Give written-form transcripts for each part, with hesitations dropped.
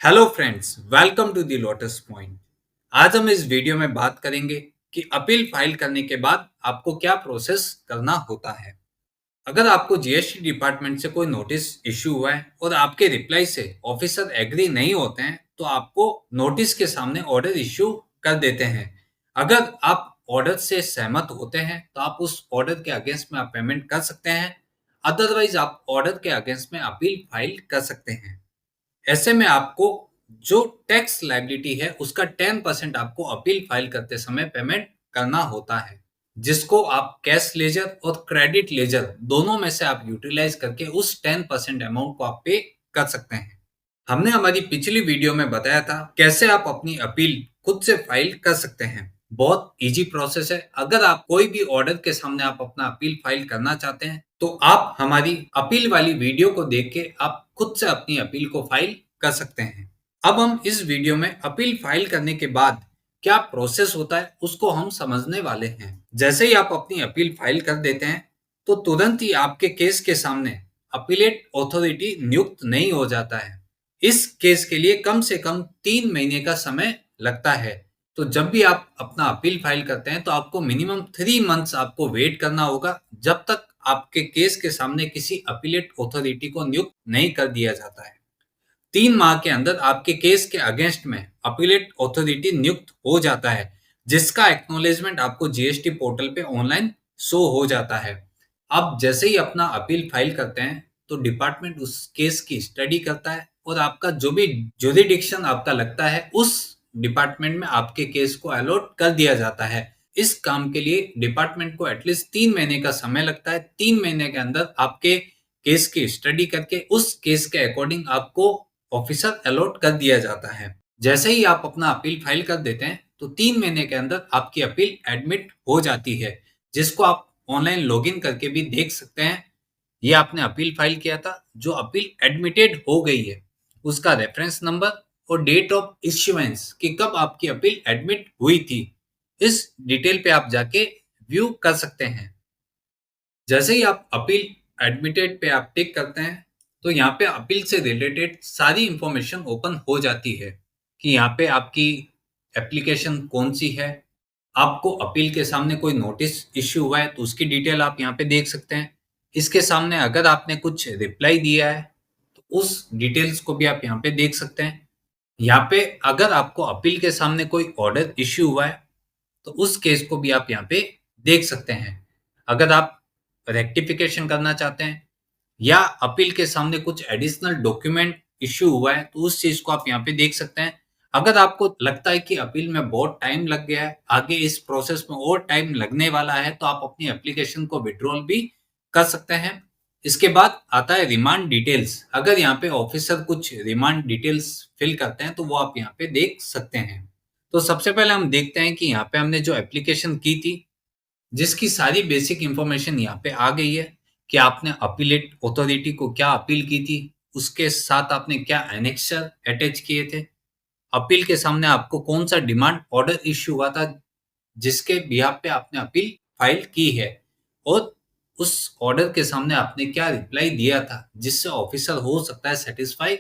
Hello friends, welcome to the Lotus Point. आज हम इस वीडियो में बात करेंगे कि अपील फाइल करने के बाद आपको क्या प्रोसेस करना होता है। अगर आपको जीएसटी डिपार्टमेंट से कोई नोटिस इश्यू हुआ है और आपके रिप्लाई से ऑफिसर एग्री नहीं होते हैं, तो आपको नोटिस के सामने ऑर्डर इश्यू कर देते हैं। अगर आप ऑर्डर से सहमत होते हैं, तो आप उस ऑर्डर के अगेंस्ट में आप पेमेंट कर सकते हैं। अदरवाइज आप ऑर्डर के अगेंस्ट में अपील फाइल कर सकते हैं। ऐसे में आपको जो टैक्स लायबिलिटी है उसका 10% आपको अपील फाइल करते समय पेमेंट करना होता है, जिसको आप कैश लेजर और क्रेडिट लेजर दोनों में से आप यूटिलाइज करके उस 10% अमाउंट को आप पे कर सकते हैं। हमने हमारी पिछली वीडियो में बताया था कैसे आप अपनी अपील खुद से फाइल कर सकते हैं। बहुत इजी प्रोसेस है। अगर आप कोई भी ऑर्डर के सामने आप अपना अपील फाइल करना चाहते हैं, तो आप हमारी अपील वाली वीडियो को देख के आप खुद से अपनी अपील को फाइल कर सकते हैं। अब हम इस वीडियो में अपील फाइल करने के बाद क्या प्रोसेस होता है उसको हम समझने वाले हैं। जैसे ही आप अपनी अपील फाइल कर देते हैं, तो तुरंत ही आपके केस के सामने अपीलेट अथॉरिटी नियुक्त नहीं हो जाता है। इस केस के लिए कम से कम 3 महीने का समय लगता है। तो जब भी आप अपना अपील फाइल करते हैं, तो आपको मिनिमम 3 मंथ्स आपको वेट करना होगा, जब तक आपके केस के सामने किसी अपीलेट अथॉरिटी को नियुक्त नहीं कर दिया जाता है। 3 माह के अंदर आपके केस के अगेंस्ट में अपीलेट अथॉरिटी नियुक्त हो जाता है, जिसका एक्नॉलेजमेंट आपको जीएसटी पोर्टल पे ऑनलाइन शो हो जाता है। आप जैसे ही अपना अपील फाइल करते हैं, तो डिपार्टमेंट उस केस की स्टडी करता है और आपका जो भी जुरिडिक्शन आपका लगता है, उस डिपार्टमेंट में आपके केस को अलॉट कर दिया जाता है। इस काम के लिए डिपार्टमेंट को एटलीस्ट 3 महीने का समय लगता है। 3 महीने के अंदर आपके केस की स्टडी करके उस केस के अकॉर्डिंग आपको ऑफिसर अलॉट कर दिया जाता है। जैसे ही आप अपना अपील फाइल कर देते हैं, तो 3 महीने के अंदर आपकी अपील एडमिट हो जाती है, जिसको आप ऑनलाइन लॉगिन करके भी देख सकते हैं। ये आपने अपील फाइल किया था, जो अपील एडमिटेड हो गई है, उसका रेफरेंस नंबर और डेट ऑफ इश्यूएंस कि कब आपकी अपील एडमिट हुई थी, इस डिटेल पे आप जाके व्यू कर सकते हैं। जैसे ही आप अपील एडमिटेड पे आप टिक करते हैं, तो यहाँ पे अपील से रिलेटेड सारी इंफॉर्मेशन ओपन हो जाती है कि यहाँ पे आपकी एप्लीकेशन कौन सी है। आपको अपील के सामने कोई नोटिस इश्यू हुआ है, तो उसकी डिटेल आप यहाँ पे देख सकते हैं। इसके सामने अगर आपने कुछ रिप्लाई दिया है, तो उस डिटेल्स को भी आप यहाँ पे देख सकते हैं। यहाँ पे अगर आपको अपील के सामने कोई ऑर्डर इश्यू हुआ है, तो उस केस को भी आप यहाँ पे देख सकते हैं। अगर आप रेक्टिफिकेशन करना चाहते हैं या अपील के सामने कुछ एडिशनल डॉक्यूमेंट इश्यू हुआ है, तो उस चीज को आप यहाँ पे देख सकते हैं। अगर आपको लगता है कि अपील में बहुत टाइम लग गया है, आगे इस प्रोसेस में और टाइम लगने वाला है, तो आप अपनी एप्लीकेशन को विड्रॉल भी कर सकते हैं। इसके बाद आता है रिमांड डिटेल्स। अगर यहाँ पे ऑफिसर कुछ रिमांड डिटेल्स फिल करते हैं, तो वो आप यहाँ पे देख सकते हैं। तो सबसे पहले हम देखते हैं कि यहाँ पे हमने जो एप्लीकेशन की थी, जिसकी सारी बेसिक इंफॉर्मेशन यहाँ पे आ गई है कि आपने अपीलेट अथॉरिटी को क्या अपील की थी, उसके साथ आपने क्या एनेक्सर अटैच किए थे, अपील के सामने आपको कौन सा डिमांड ऑर्डर इश्यू हुआ था जिसके बिहाफ पे आपने अपील फाइल की है, और उस ऑर्डर के सामने आपने क्या रिप्लाई दिया था जिससे ऑफिसर हो सकता है सेटिस्फाई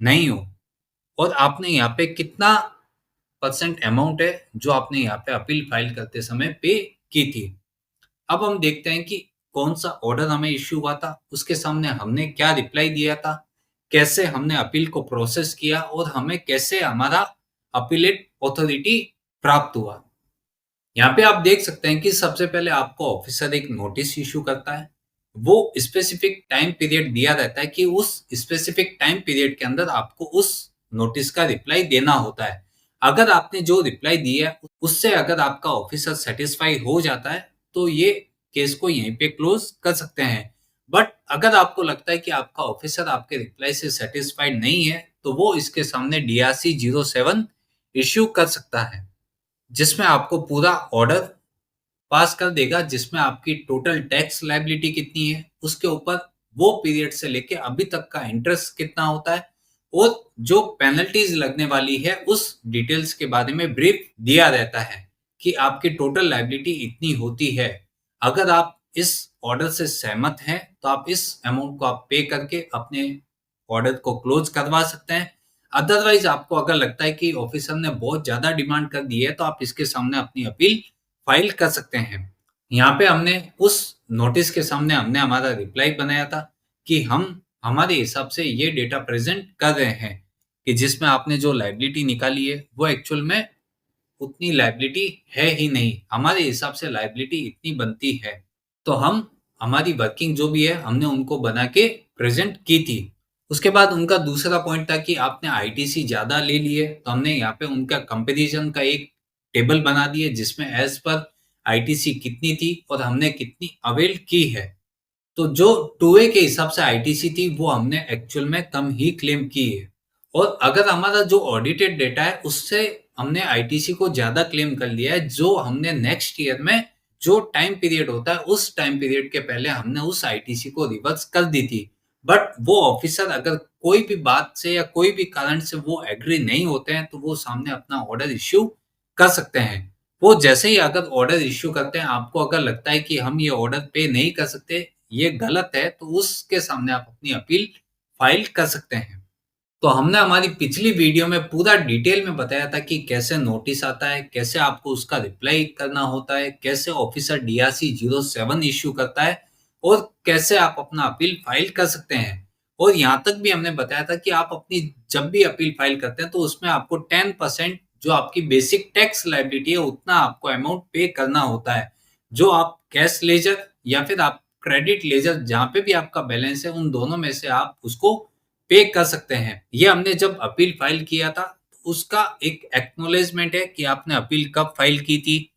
नहीं हो, और आपने यहाँ पे कितना परसेंट अमाउंट है जो आपने यहाँ पे अपील फाइल करते समय पे की थी। अब हम देखते हैं कि कौन सा ऑर्डर हमें इश्यू हुआ था, उसके सामने हमने क्या रिप्लाई दिया था, कैसे हमने अपील को प्रोसेस किया और हमें कैसे हमारा अपीलेट अथॉरिटी प्राप्त हुआ। यहाँ पे आप देख सकते हैं कि सबसे पहले आपको ऑफिसर एक नोटिस इशू करता है। वो स्पेसिफिक टाइम पीरियड दिया रहता है कि उस स्पेसिफिक टाइम पीरियड के अंदर आपको उस नोटिस का रिप्लाई देना होता है। अगर आपने जो रिप्लाई दिया है उससे अगर आपका ऑफिसर सेटिस्फाई हो जाता है, तो ये केस को यहीं पे क्लोज कर सकते हैं। बट अगर आपको लगता है कि आपका ऑफिसर आपके रिप्लाई से सेटिस्फाइड नहीं है, तो वो इसके सामने DRC-07 इश्यू कर सकता है, जिसमें आपको पूरा ऑर्डर पास कर देगा, जिसमें आपकी टोटल टैक्स लायबिलिटी कितनी है, उसके ऊपर वो पीरियड से लेके अभी तक का इंटरेस्ट कितना होता है, और जो पेनल्टीज लगने वाली है उस डिटेल्स के बारे में ब्रीफ दिया रहता है कि आपकी टोटल लायबिलिटी इतनी होती है। अगर आप इस ऑर्डर से सहमत हैं, तो आप इस अमाउंट को आप पे करके अपने ऑर्डर को क्लोज करवा सकते हैं। अदरवाइज आपको अगर लगता है कि ऑफिसर ने बहुत ज़्यादा डिमांड कर दी है, तो आप इसके सामने अपनी अपील फाइल कर सकते हैं। यहाँ पे हमने उस नोटिस के सामने हमने हमारा रिप्लाई बनाया था कि हम हमारे हिसाब से ये डेटा प्रेज़ेंट कर रहे हैं कि जिसमें आपने जो लायबिलिटी निकाली है, वो एक्चुअल में उतनी लायबिलिटी है ही नहीं। हमारे हिसाब से लायबिलिटी इतनी बनती है। तो हम हमारी वर्किंग जो भी है हमने उनको बना के प्रेज़ेंट की थी। उसके बाद उनका दूसरा पॉइंट था कि आपने आईटीसी ज़्यादा ले लिए, तो हमने यहाँ पे उनका कंपैरिज़न का एक टेबल बना दिया जिसमें एज़ पर आईटीसी कितनी थी और हमने कितनी अवेल की है। तो जो 2A के हिसाब से आईटीसी थी वो हमने एक्चुअल में कम ही क्लेम की है। और अगर हमारा जो ऑडिटेड डेटा है उससे हमने आईटीसी को ज़्यादा क्लेम कर लिया है, जो हमने नेक्स्ट ईयर में जो टाइम पीरियड होता है उस टाइम पीरियड के पहले हमने उस आईटीसी को रिवर्स कर दी थी। बट वो ऑफिसर अगर कोई भी बात से या कोई भी कारण से वो एग्री नहीं होते हैं, तो वो सामने अपना ऑर्डर इश्यू कर सकते हैं। वो जैसे ही अगर ऑर्डर इश्यू करते हैं, आपको अगर लगता है कि हम ये ऑर्डर पे नहीं कर सकते, ये गलत है, तो उसके सामने आप अपनी अपील फाइल कर सकते हैं। तो हमने हमारी पिछली वीडियो में पूरा डिटेल में बताया था कि कैसे नोटिस आता है, कैसे आपको उसका रिप्लाई करना होता है, कैसे ऑफिसर डीआरसी 07 इश्यू करता है और कैसे आप अपना अपील फाइल कर सकते हैं। और यहाँ तक भी हमने बताया था कि आप अपनी जब भी अपील फाइल करते हैं, तो उसमें आपको 10% जो आपकी बेसिक टैक्स लायबिलिटी है उतना आपको अमाउंट पे करना होता है। जो आप कैश लेजर या फिर आप क्रेडिट लेजर जहाँ पे भी आपका बैलेंस है, उन दोनों में से आप उसको पे कर सकते हैं। ये हमने जब अपील फाइल किया था, उसका एक एक्नॉलेजमेंट है कि आपने अपील कब फाइल की थी,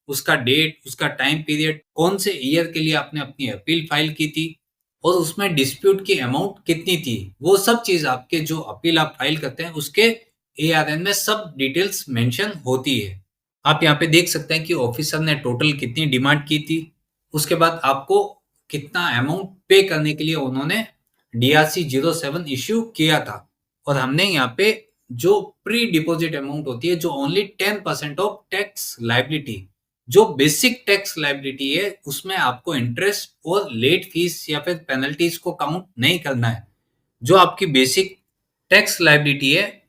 उसका डेट, उसका टाइम पीरियड, कौन से ईयर के लिए आपने अपनी अपील फाइल की थी और उसमें डिस्प्यूट की अमाउंट कितनी थी। वो सब चीज़ आपके जो अपील आप फाइल करते हैं उसके एआरएन में सब डिटेल्स मेंशन होती है। आप यहाँ पे देख सकते हैं कि ऑफिसर ने टोटल कितनी डिमांड की थी, उसके बाद आपको कितना अमाउंट पे करने के लिए उन्होंने डीआरसी 07 इश्यू किया था। और हमने यहाँ पे जो प्री डिपॉजिट अमाउंट होती है, जो ओनली 10% ऑफ टैक्स लायबिलिटी, जो बेसिक टैक्स लायबिलिटी है, उसमें आपको इंटरेस्ट और लेट फीस या फिर पेनल्टीज को काउंट नहीं करना है। जो आपकी बेसिक टैक्स लायबिलिटी है,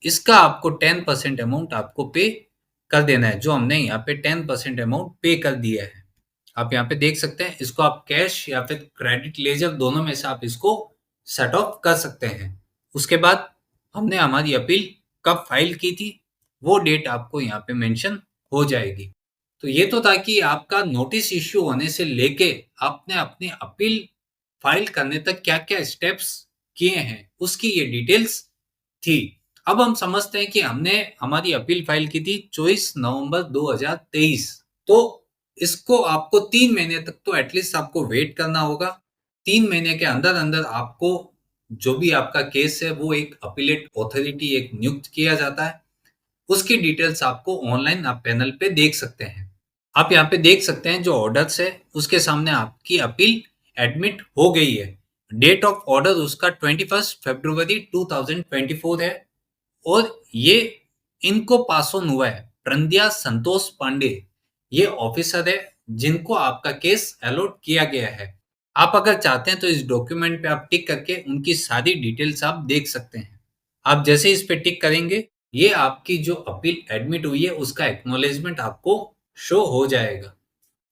इसका आपको 10% अमाउंट आपको पे कर देना है, जो हमने यहाँ पे 10% अमाउंट पे कर दिया है। आप यहाँ पे देख सकते हैं, इसको आप कैश या फिर क्रेडिट लेजर दोनों में से आप इसको सेट ऑफ कर सकते हैं। उसके बाद हमने हमारी अपील कब फाइल की थी, वो डेट आपको यहाँ पे मेंशन हो जाएगी। तो ये तो था कि आपका नोटिस इश्यू होने से लेके आपने अपनी अपील फाइल करने तक क्या-क्या स्टेप्स किए हैं, उसकी ये डिटेल्स थी। अब हम समझते हैं कि हमने हमारी अपील फाइल की थी 24 नवंबर 2023। तो इसको आपको 3 महीने तक तो एटलीस्ट आपको वेट करना होगा। 3 महीने के अंदर-अंदर आपको जो भी आपका केस है, वो एक अपीलेट अथॉरिटी एक नियुक्त किया जाता है। उसकी डिटेल्स आपको ऑनलाइन आप पैनल पे देख सकते हैं। आप यहाँ पे देख सकते हैं जो ऑर्डर्स है, उसके सामने आपकी अपील एडमिट हो गई है। डेट ऑफ ऑर्डर उसका 21 फरवरी 2024 है और ये इनको पास ऑन हुआ है। प्रंद्या संतोष पांडे ये ऑफिसर है जिनको आपका केस अलॉट किया गया है। आप अगर चाहते हैं तो इस डॉक्यूमेंट पे आप टिक करके उनकी सारी डिटेल्स आप देख सकते हैं। आप जैसे इस पे टिक करेंगे, ये आपकी जो अपील एडमिट हुई है उसका एक्नॉलेजमेंट आपको शो हो जाएगा,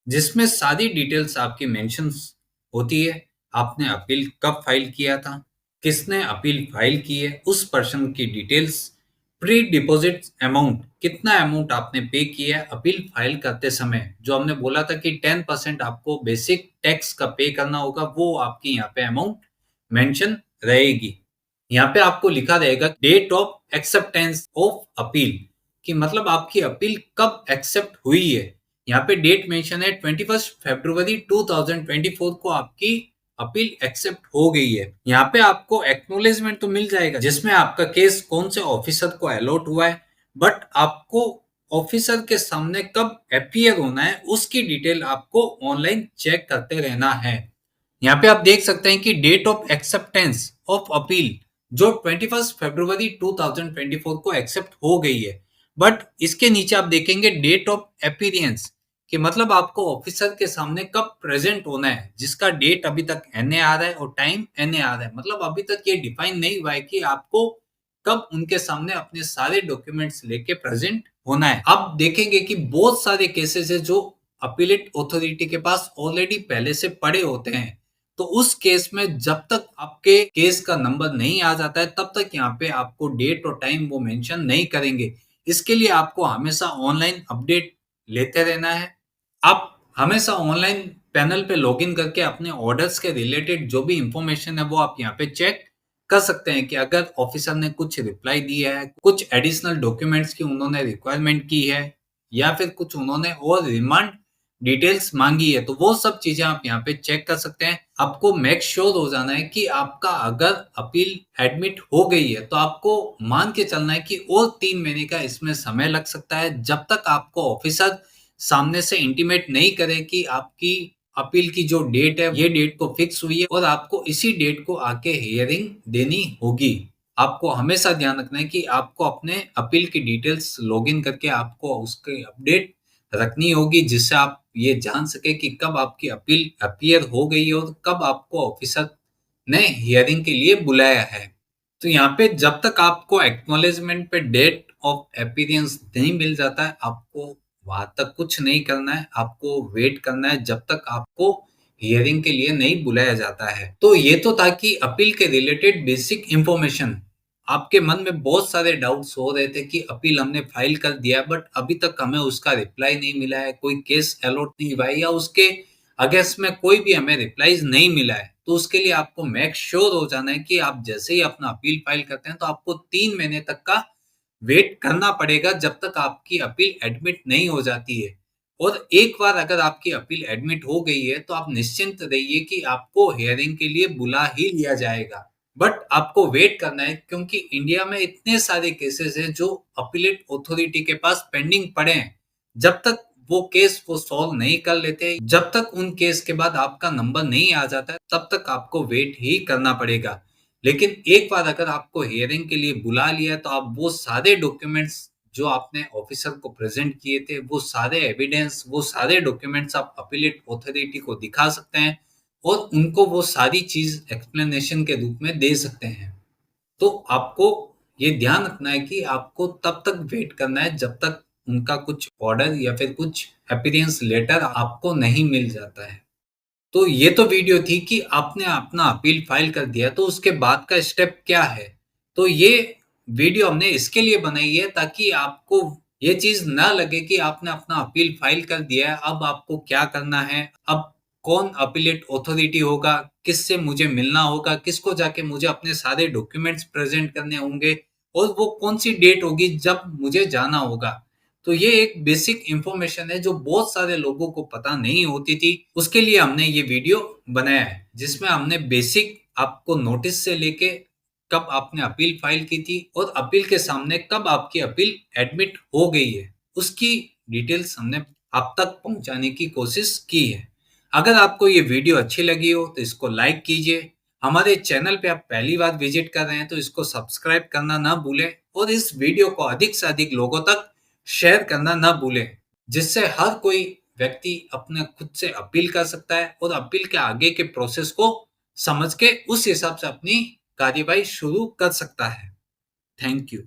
जिसमें सारी डिटेल्स आपकी मेंशन्स होती है। आपने अपील कब फाइल किया था, किसने अपील फाइल की है, उस पर्सन की डिटेल्स, प्री डिपॉजिट अमाउंट, कितना अमाउंट आपने पे किया है अपील फाइल करते समय। जो हमने बोला था कि 10% आपको बेसिक टैक्स का पे करना होगा, वो आपकी यहाँ पे अमाउंट मेंशन रहेगी। यहाँ पे आपको लिखा रहेगा date of acceptance of appeal, कि मतलब आपकी अपील कब एक्सेप्ट हुई है। यहाँ पे डेट मेंशन है 21 फरवरी 2024 को आपकी अपील एक्सेप्ट हो गई है। यहाँ पे आपको एक्नॉलेजमेंट तो मिल जाएगा जिसमें आपका केस कौन से ऑफिसर को अलॉट हुआ है, बट आपको ऑफिसर के सामने कब अपीयर होना है उसकी डिटेल आपको ऑनलाइन चेक करते रहना है। यहाँ पे आप देख सकते हैं कि date of acceptance of appeal जो 21 फरवरी 2024 को एक्सेप्ट हो गई है, बट इसके नीचे आप देखेंगे डेट ऑफ अपीयरेंस, कि मतलब आपको ऑफिसर के सामने कब प्रेजेंट होना है, जिसका डेट अभी तक एनए आ रहा है और टाइम एनए आ रहा है। मतलब अभी तक ये डिफाइन नहीं हुआ है कि आपको कब उनके सामने अपने सारे डॉक्यूमेंट्स लेके प्रेजेंट होना है। आप देखेंगे कि बहुत सारे केसेस है जो अपीलेट अथॉरिटी के पास ऑलरेडी पहले से पड़े होते हैं। तो उस केस में जब तक आपके केस का नंबर नहीं आ जाता है तब तक यहाँ पे आपको डेट और टाइम वो मेंशन नहीं करेंगे। इसके लिए आपको हमेशा ऑनलाइन अपडेट लेते रहना है। आप हमेशा ऑनलाइन पैनल पे लॉगिन करके अपने ऑर्डर्स के रिलेटेड जो भी इंफॉर्मेशन है वो आप यहाँ पे चेक कर सकते हैं कि अगर ऑफिसर ने कुछ रिप्लाई दिया है, कुछ एडिशनल डॉक्यूमेंट्स की उन्होंने रिक्वायरमेंट की है या फिर कुछ उन्होंने और रिमांड डिटेल्स मांगी है, तो वो सब चीजें आप यहाँ पे चेक कर सकते हैं। आपको मेक श्योर हो जाना है कि आपका अगर अपील एडमिट हो गई है तो आपको मान के चलना है कि और 3 महीने का इसमें समय लग सकता है, जब तक आपको ऑफिसर सामने से इंटीमेट नहीं करे कि आपकी अपील की जो डेट है ये डेट को फिक्स हुई है और आपको इसी डेट को आके हियरिंग देनी होगी। आपको हमेशा ध्यान रखना है कि आपको अपने अपील की डिटेल्स लॉगिन करके आपको उसके अपडेट रखनी होगी, जिससे आप ये जान सके कि कब आपकी अपील अपीयर हो गई है और कब आपको ऑफिसर ने हियरिंग के लिए बुलाया है। तो यहाँ पे जब तक आपको एक्नॉलेजमेंट पे डेट ऑफ अपीयरेंस नहीं मिल जाता है, आपको वहां तक कुछ नहीं करना है। आपको वेट करना है जब तक आपको हियरिंग के लिए नहीं बुलाया जाता है। तो ये तो था कि अपील के रिलेटेड बेसिक इंफॉर्मेशन। आपके मन में बहुत सारे डाउट्स हो रहे थे कि अपील हमने फाइल कर दिया बट अभी तक हमें उसका रिप्लाई नहीं मिला है, कोई केस अलॉट नहीं हुआ है या उसके अगेंस्ट में कोई भी हमें रिप्लाईज नहीं मिला है। तो उसके लिए आपको मेक श्योर हो जाना है कि आप जैसे ही अपना अपील फाइल करते हैं तो आपको 3 महीने तक का वेट करना पड़ेगा जब तक आपकी अपील एडमिट नहीं हो जाती है। और एक बार अगर आपकी अपील एडमिट हो गई है तो आप निश्चिंत रहिए कि आपको हियरिंग के लिए बुला ही लिया जाएगा। बट आपको वेट करना है क्योंकि इंडिया में इतने सारे केसेस हैं जो अपीलेट अथॉरिटी के पास पेंडिंग पड़े हैं। जब तक वो केस वो सॉल्व नहीं कर लेते, जब तक उन केस के बाद आपका नंबर नहीं आ जाता है तब तक आपको वेट ही करना पड़ेगा। लेकिन एक बार अगर आपको हियरिंग के लिए बुला लिया तो आप वो सारे डॉक्यूमेंट्स जो आपने ऑफिसर को प्रेजेंट किए थे, वो सारे एविडेंस, वो सारे डॉक्यूमेंट्स आप अपीलेट अथॉरिटी को दिखा सकते हैं और उनको वो सारी चीज एक्सप्लेनेशन के रूप में दे सकते हैं। तो आपको ये ध्यान रखना है कि आपको तब तक वेट करना है जब तक उनका कुछ ऑर्डर या फिर कुछ अपीयरेंस लेटर आपको नहीं मिल जाता है। तो ये तो वीडियो थी कि आपने अपना अपील फाइल कर दिया तो उसके बाद का स्टेप क्या है। तो ये वीडियो हमने इसके लिए बनाई है ताकि आपको ये चीज ना लगे कि आपने अपना अपील फाइल कर दिया है, अब आपको क्या करना है, अब कौन अपीलेट अथॉरिटी होगा, किससे मुझे मिलना होगा, किसको जाके मुझे अपने सारे डॉक्यूमेंट्स प्रेजेंट करने होंगे और वो कौन सी डेट होगी जब मुझे जाना होगा। तो ये एक बेसिक इंफॉर्मेशन है जो बहुत सारे लोगों को पता नहीं होती थी। उसके लिए हमने ये वीडियो बनाया है जिसमें हमने बेसिक आपको नोटिस से लेके कब आपने अपील फाइल की थी और अपील के सामने कब आपकी अपील एडमिट हो गई है उसकी डिटेल्स हमने आप तक पहुंचाने की कोशिश की है। अगर आपको ये वीडियो अच्छी लगी हो तो इसको लाइक कीजिए। हमारे चैनल पे आप पहली बार विजिट कर रहे हैं तो इसको सब्सक्राइब करना ना भूलें और इस वीडियो को अधिक से अधिक लोगों तक शेयर करना ना भूलें, जिससे हर कोई व्यक्ति अपने खुद से अपील कर सकता है और अपील के आगे के प्रोसेस को समझ के उस हिसाब से अपनी कार्यवाही शुरू कर सकता है। Thank you.